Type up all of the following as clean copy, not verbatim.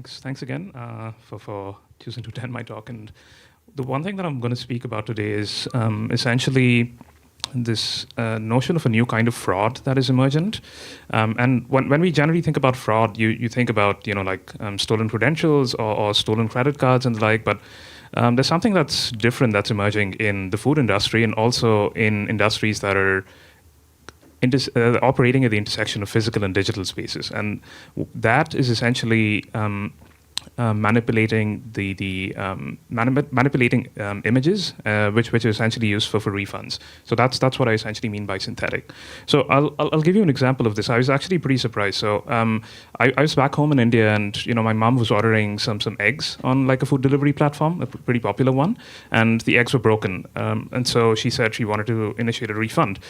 Thanks again for choosing to attend my talk. And the one thing that I'm going to speak about today is essentially this notion of a new kind of fraud that is emergent. And when we generally think about fraud, you think about stolen credentials or stolen credit cards and the like. But there's something that's different that's emerging in the food industry and also in industries that are operating at the intersection of physical and digital spaces, and that is essentially manipulating manipulating images, which are essentially used for refunds. So that's what I essentially mean by synthetic. So I'll give you an example of this. I was actually pretty surprised. So I was back home in India, and my mom was ordering some eggs on like a food delivery platform, a pretty popular one, and the eggs were broken, and so she said she wanted to initiate a refund.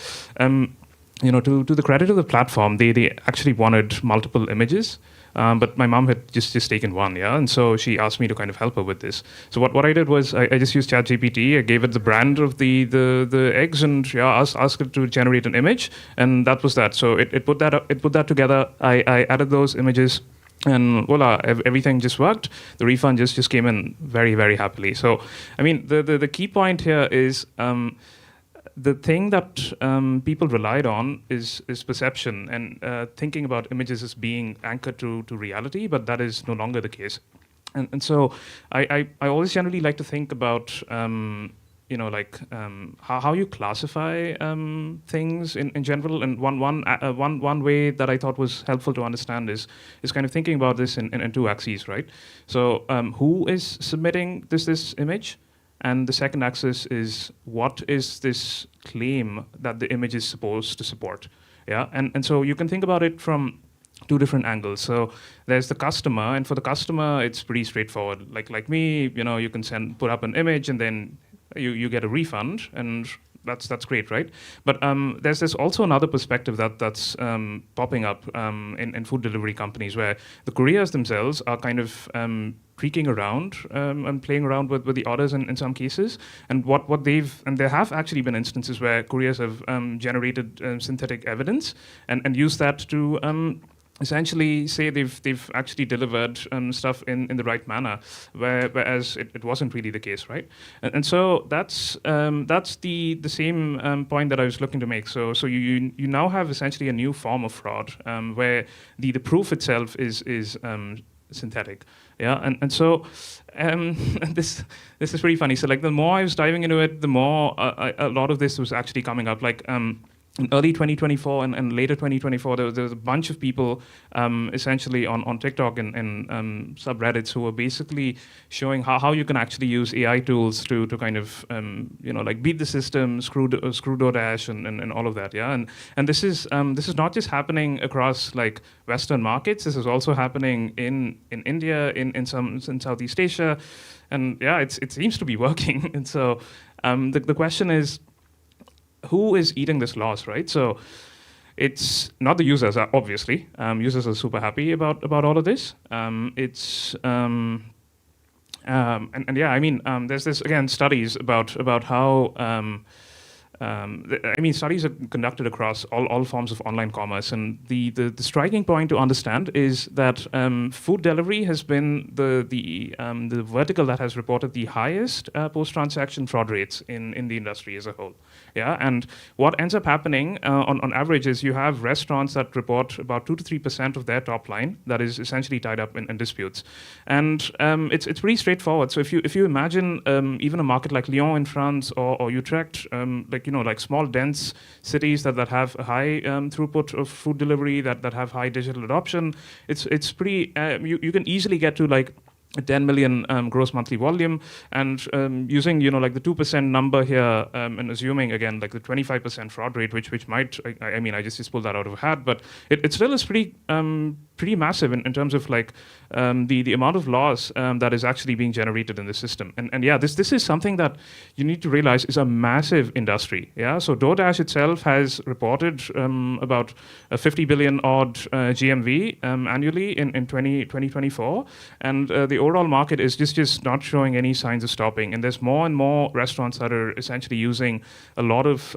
To the credit of the platform, they actually wanted multiple images, but my mom had just taken one, yeah, and so she asked me to kind of help her with this. So what I did was I just used ChatGPT. I gave it the brand of the eggs, and asked it to generate an image, and that was that. So it put that together. I added those images, and voila, everything just worked. The refund just came in very, very happily. So I mean, the key point here is. The thing that people relied on is perception and thinking about images as being anchored to reality, but that is no longer the case. And so I always generally like to think about how you classify things in general. And one way that I thought was helpful to understand is kind of thinking about this in two axes, right? So who is submitting this image? And the second axis is what is this claim that the image is supposed to support? Yeah, and so you can think about it from two different angles. So there's the customer, and for the customer, it's pretty straightforward. Like me, you can put up an image, and then you get a refund, and that's great, right? But there's also another perspective that's popping up in food delivery companies where the couriers themselves are kind of tweaking around and playing around with the orders in some cases. And there have actually been instances where couriers have generated synthetic evidence and used that to essentially say they've actually delivered stuff in the right manner, whereas it wasn't really the case, right? And so that's the same point that I was looking to make. So you now have essentially a new form of fraud where the proof itself is synthetic, yeah, and so this is pretty funny. So like the more I was diving into it, the more a lot of this was actually coming up. Like in early 2024 and later 2024, there was a bunch of people essentially on TikTok and subreddits who were basically showing how you can actually use AI tools to kind of beat the system, screw DoorDash and all of that, yeah. And this is not just happening across like Western markets. This is also happening in India, in Southeast Asia, and yeah, it seems to be working. And so the question is, who is eating this loss, right? So it's not the users, obviously. Users are super happy about all of this. There's this again studies about how. Studies are conducted across all forms of online commerce, and the striking point to understand is that food delivery has been the vertical that has reported the highest post-transaction fraud rates in the industry as a whole. Yeah, and what ends up happening on average is you have restaurants that report about 2 to 3% of their top line that is essentially tied up in disputes, and it's pretty straightforward. So if you imagine even a market like Lyon in France or Utrecht, like small dense cities that have a high throughput of food delivery, that have high digital adoption, it's pretty. You can easily get to like 10 million gross monthly volume, and using like the 2% number here, and assuming again like the 25% fraud rate, which might I just pulled that out of a hat, but it still is pretty massive in terms of like the amount of loss that is actually being generated in the system. And yeah, this is something that you need to realize is a massive industry. Yeah, so DoorDash itself has reported about a 50 billion odd GMV annually in 2024, and the overall market is just not showing any signs of stopping. And there's more and more restaurants that are essentially using a lot of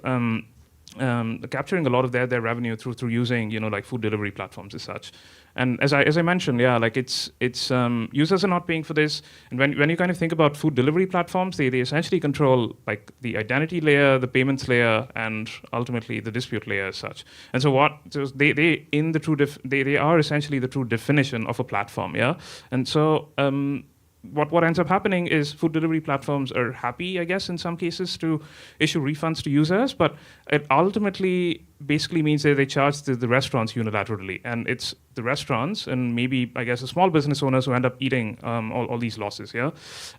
capturing a lot of their revenue through using like food delivery platforms as such. And as I mentioned, yeah, like it's users are not paying for this. And when you kind of think about food delivery platforms, they essentially control like the identity layer, the payments layer, and ultimately the dispute layer as such. And so they are essentially the true definition of a platform, yeah. And so what ends up happening is food delivery platforms are happy, I guess, in some cases to issue refunds to users, but it ultimately basically means that they charge the restaurants unilaterally. And it's the restaurants and maybe, I guess, the small business owners who end up eating all these losses, yeah?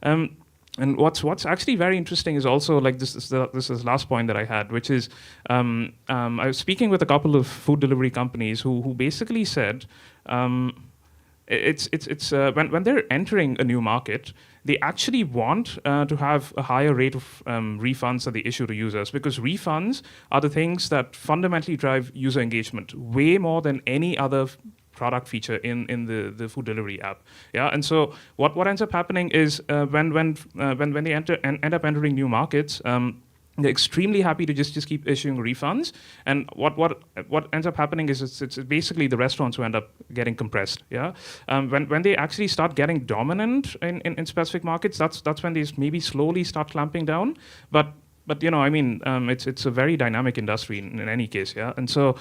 And what's actually very interesting is also like this is the last point that I had, which is I was speaking with a couple of food delivery companies who basically said, when they're entering a new market, they actually want to have a higher rate of refunds that they issue to users, because refunds are the things that fundamentally drive user engagement way more than any other product feature in the food delivery app. Yeah, and so what ends up happening is when they end up entering new markets. They're extremely happy to just keep issuing refunds, and what ends up happening is it's basically the restaurants who end up getting compressed. Yeah, when they actually start getting dominant in specific markets, that's when they maybe slowly start clamping down. But I mean, it's a very dynamic industry in any case. Yeah, and so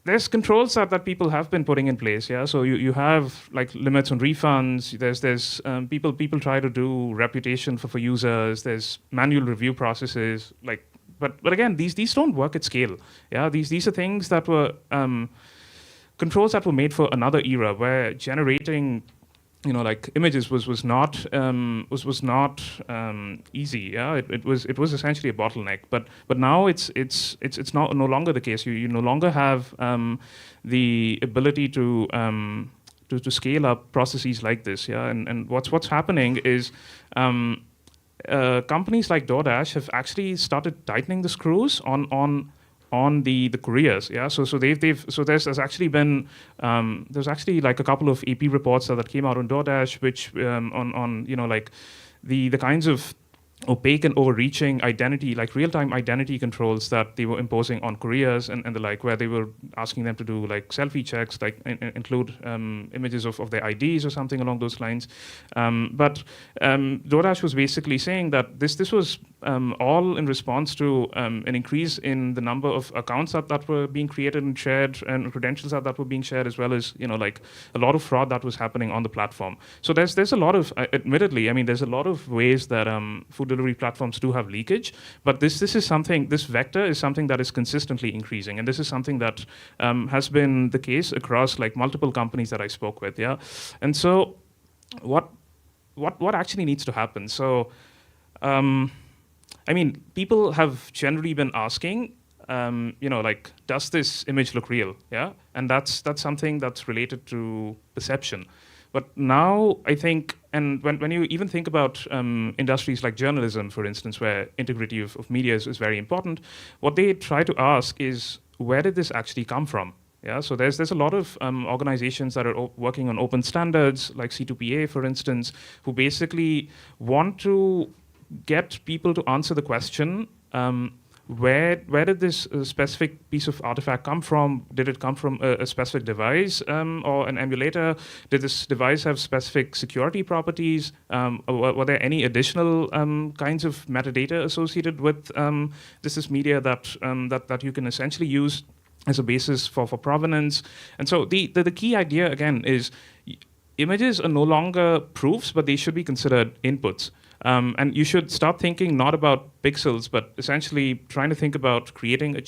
there's controls that people have been putting in place, yeah. So you have like limits on refunds. There's people try to do reputation for users. There's manual review processes, like, but again, these don't work at scale, yeah. These are things that were controls that were made for another era where generating like images was not easy. Yeah, it was essentially a bottleneck. But now it's not no longer the case. You no longer have the ability to scale up processes like this. Yeah, and what's happening is. Companies like DoorDash have actually started tightening the screws on the couriers, yeah. So there's actually been there's actually like a couple of AP reports that came out on DoorDash, which on like the kinds of opaque and overreaching identity, like real-time identity controls that they were imposing on couriers and the like, where they were asking them to do like selfie checks, like include images of their IDs or something along those lines. But DoorDash was basically saying that this was all in response to an increase in the number of accounts that were being created and shared, and credentials that were being shared, as well as like a lot of fraud that was happening on the platform. So there's a lot of, admittedly, I mean, there's a lot of ways that food delivery platforms do have leakage, but this vector is something that is consistently increasing, and this is something that has been the case across like multiple companies that I spoke with. Yeah, and so what actually needs to happen? So. I mean, people have generally been asking, like, does this image look real? Yeah, and that's something that's related to perception. But now I think, and when you even think about industries like journalism, for instance, where integrity of media is very important, what they try to ask is, where did this actually come from? Yeah, so there's a lot of organizations that are working on open standards, like C2PA, for instance, who basically want to get people to answer the question, where did this specific piece of artifact come from? Did it come from a specific device or an emulator? Did this device have specific security properties? Were there any additional kinds of metadata associated with this media that you can essentially use as a basis for provenance? And so the key idea, again, is images are no longer proofs, but they should be considered inputs. And you should stop thinking not about pixels, but essentially trying to think about creating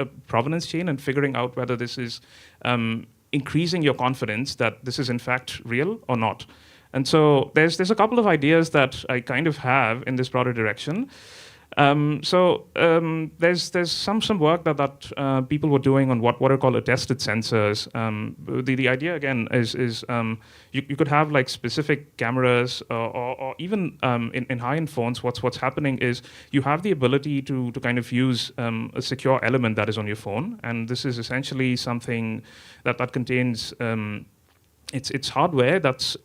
a provenance chain and figuring out whether this is increasing your confidence that this is in fact real or not. And so there's a couple of ideas that I kind of have in this broader direction. There's some work that people were doing on what are called attested sensors. The idea again is you could have like specific cameras or even in high-end phones. What's happening is you have the ability to kind of use a secure element that is on your phone, and this is essentially something that contains it's hardware that's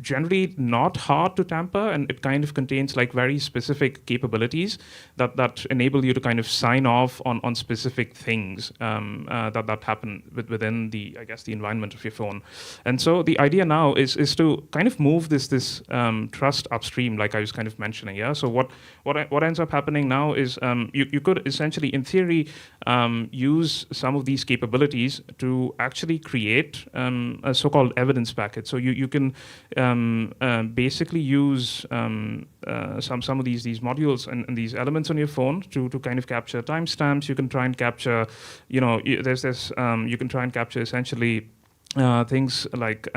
generally not hard to tamper, and it kind of contains like very specific capabilities that enable you to kind of sign off on specific things that happen within the, I guess, the environment of your phone. And so the idea now is to kind of move this trust upstream, like I was kind of mentioning. Yeah. So what ends up happening now is you could essentially, in theory, use some of these capabilities to actually create a so-called evidence packet. So you can basically use some of these modules and these elements on your phone to kind of capture timestamps. You can try and capture, there's this you can try and capture essentially things like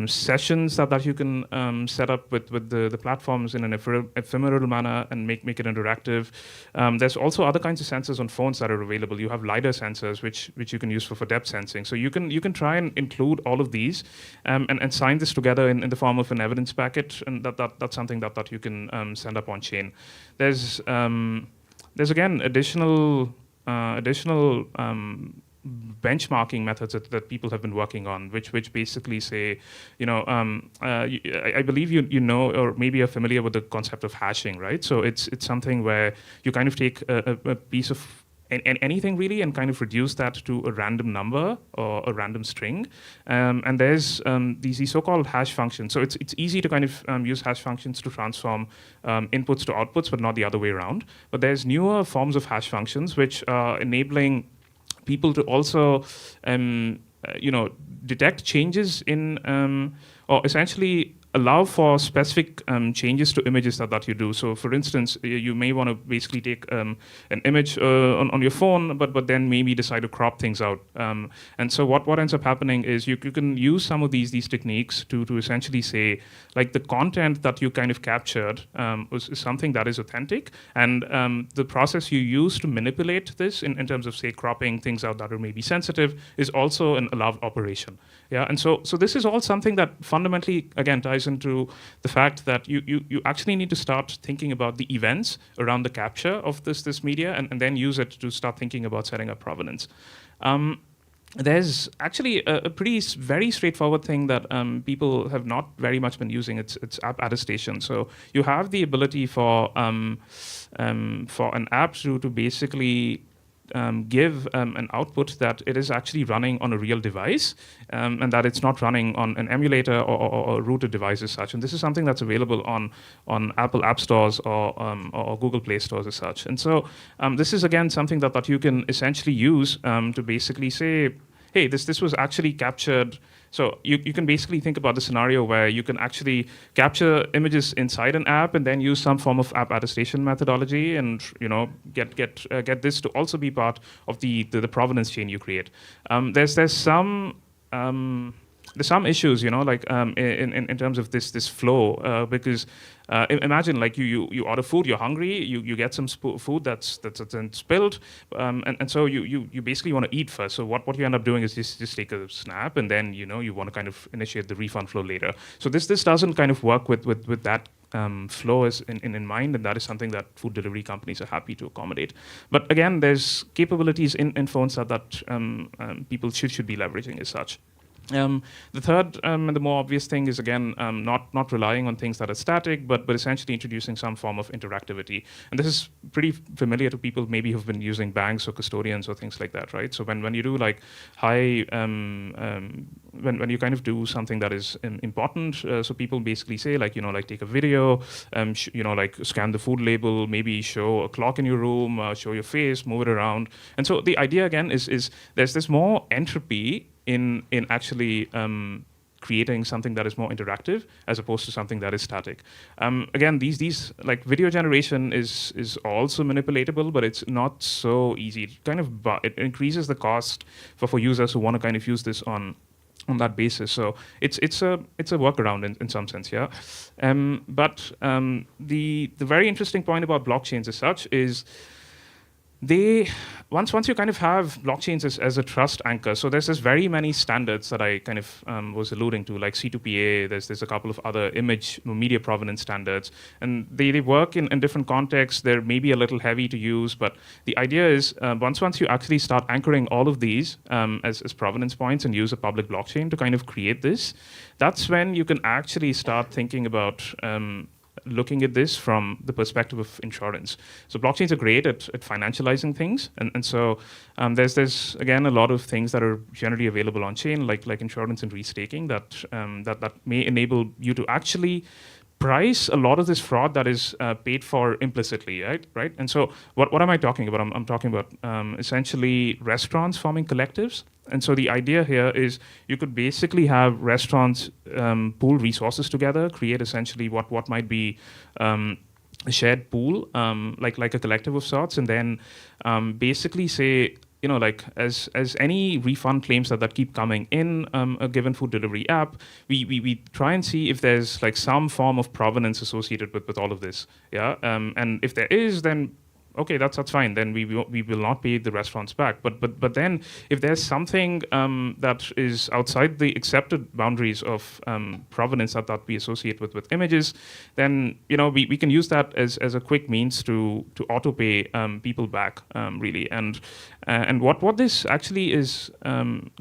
sessions that you can set up with the platforms in an ephemeral manner and make it interactive. There's also other kinds of sensors on phones that are available. You have LiDAR sensors, which you can use for depth sensing. So you can try and include all of these and sign this together in the form of an evidence packet, and that's something that you can send up on chain. There's again additional benchmarking methods that people have been working on, which basically say, I believe you know, or maybe you're familiar with the concept of hashing, right? So it's something where you kind of take a piece of anything really and kind of reduce that to a random number or a random string, and there's these so-called hash functions. So it's easy to kind of use hash functions to transform inputs to outputs, but not the other way around. But there's newer forms of hash functions which are enabling people to also, detect changes in, or essentially allow for specific changes to images that you do. So, for instance, you may want to basically take an image on your phone, but then maybe decide to crop things out. And so, what ends up happening is you can use some of these techniques to essentially say, like, the content that you kind of captured is something that is authentic, and the process you use to manipulate this in terms of, say, cropping things out that are maybe sensitive is also an allowed operation. Yeah, and so this is all something that fundamentally, again, ties into the fact that you actually need to start thinking about the events around the capture of this media, and then use it to start thinking about setting up provenance. There's actually a very straightforward thing that people have not very much been using. It's app attestation. So you have the ability for an app to basically give an output that it is actually running on a real device, and that it's not running on an emulator or a rooted device as such. And this is something that's available on Apple App Stores or Google Play Stores as such. And so this is, again, something that you can essentially use to basically say, hey, this was actually captured. So you can basically think about the scenario where you can actually capture images inside an app and then use some form of app attestation methodology, and get this to also be part of the provenance chain you create. There's some issues, like in terms of this flow, because imagine, like, you order food, you're hungry, you get some food that's then spilled, and so you basically want to eat first. So what you end up doing is just take a snap, and then you want to kind of initiate the refund flow later. So this doesn't kind of work with that flow is in mind, and that is something that food delivery companies are happy to accommodate. But again, there's capabilities in phones that people should be leveraging as such. The third and the more obvious thing is, again, not relying on things that are static, but essentially introducing some form of interactivity. And this is pretty familiar to people maybe who've been using banks or custodians or things like that, right? So when you do like when you kind of do something that is important, so people basically say, like, take a video, like scan the food label, maybe show a clock in your room, show your face, move it around. And so the idea, again, is there's this more entropy in actually creating something that is more interactive as opposed to something that is static. Again, these like video generation is also manipulatable, but it's not so easy. It increases the cost for users who want to kind of use this on that basis. So it's a workaround in some sense, yeah. The very interesting point about blockchains as such is they once you kind of have blockchains as a trust anchor, so there's very many standards that I kind of was alluding to, like C2PA. There's a couple of other image media provenance standards, and they work in different contexts. They're maybe a little heavy to use, but the idea is once you actually start anchoring all of these as provenance points and use a public blockchain to kind of create this, that's when you can actually start thinking about looking at this from the perspective of insurance. So blockchains are great at financializing things, and so there's again a lot of things that are generally available on chain, like insurance and restaking, that may enable you to actually price a lot of this fraud that is paid for implicitly, right? And so what am I talking about? I'm talking about essentially restaurants forming collectives. And so the idea here is you could basically have restaurants pool resources together, create essentially what might be a shared pool, like a collective of sorts, and then basically say, like as any refund claims that keep coming in a given food delivery app, we try and see if there's like some form of provenance associated with all of this. Yeah, and if there is, then okay, that's fine. Then we will not pay the restaurants back. But then if there's something that is outside the accepted boundaries of provenance that we associate with images, then we can use that as a quick means to auto pay people back, really. And what this actually is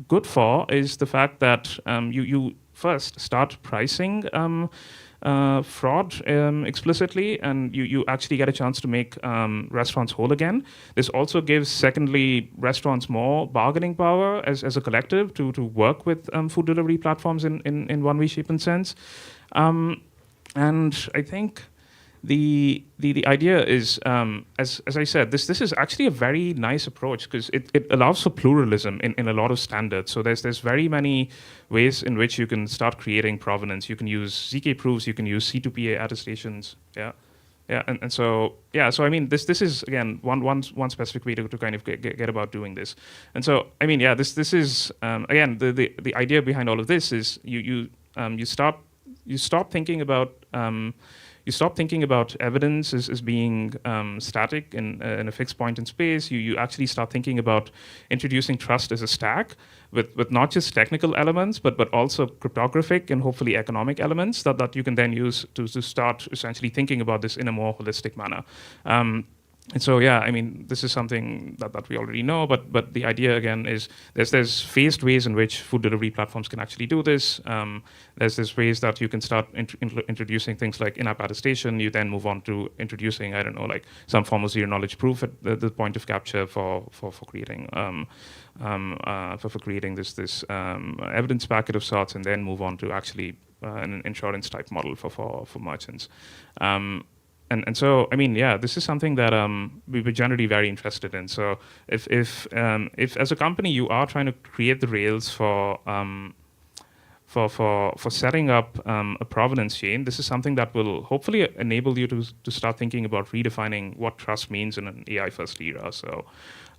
good for is the fact that you first start pricing fraud explicitly, and you actually get a chance to make restaurants whole again. This also gives, secondly, restaurants more bargaining power as a collective to work with food delivery platforms in one way, shape, and sense. And I think the idea is, as I said, this is actually a very nice approach because it allows for pluralism in a lot of standards. So there's very many ways in which you can start creating provenance. You can use ZK proofs, you can use C2PA attestations, yeah, and so so I mean this is again one specific way to kind of get about doing this. And so I mean this is again the idea behind all of this is you stop thinking about evidence as being static in a fixed point in space. You actually start thinking about introducing trust as a stack with not just technical elements, but also cryptographic and hopefully economic elements that you can then use to start essentially thinking about this in a more holistic manner. And so, I mean, this is something that we already know, but the idea again is there's phased ways in which food delivery platforms can actually do this. There's ways that you can start introducing things like in-app attestation. You then move on to introducing, I don't know, like some form of zero knowledge proof at the point of capture for creating for creating this evidence packet of sorts, and then move on to actually an insurance type model for merchants. And so, I mean, this is something that we were generally very interested in. So if as a company you are trying to create the rails for setting up a provenance chain, this is something that will hopefully enable you to start thinking about redefining what trust means in an AI-first era. So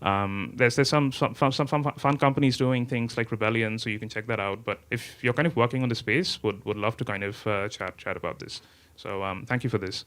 there's some fun companies doing things like Rebellion, so you can check that out. But if you're kind of working on the space, would love to kind of chat about this. So thank you for this.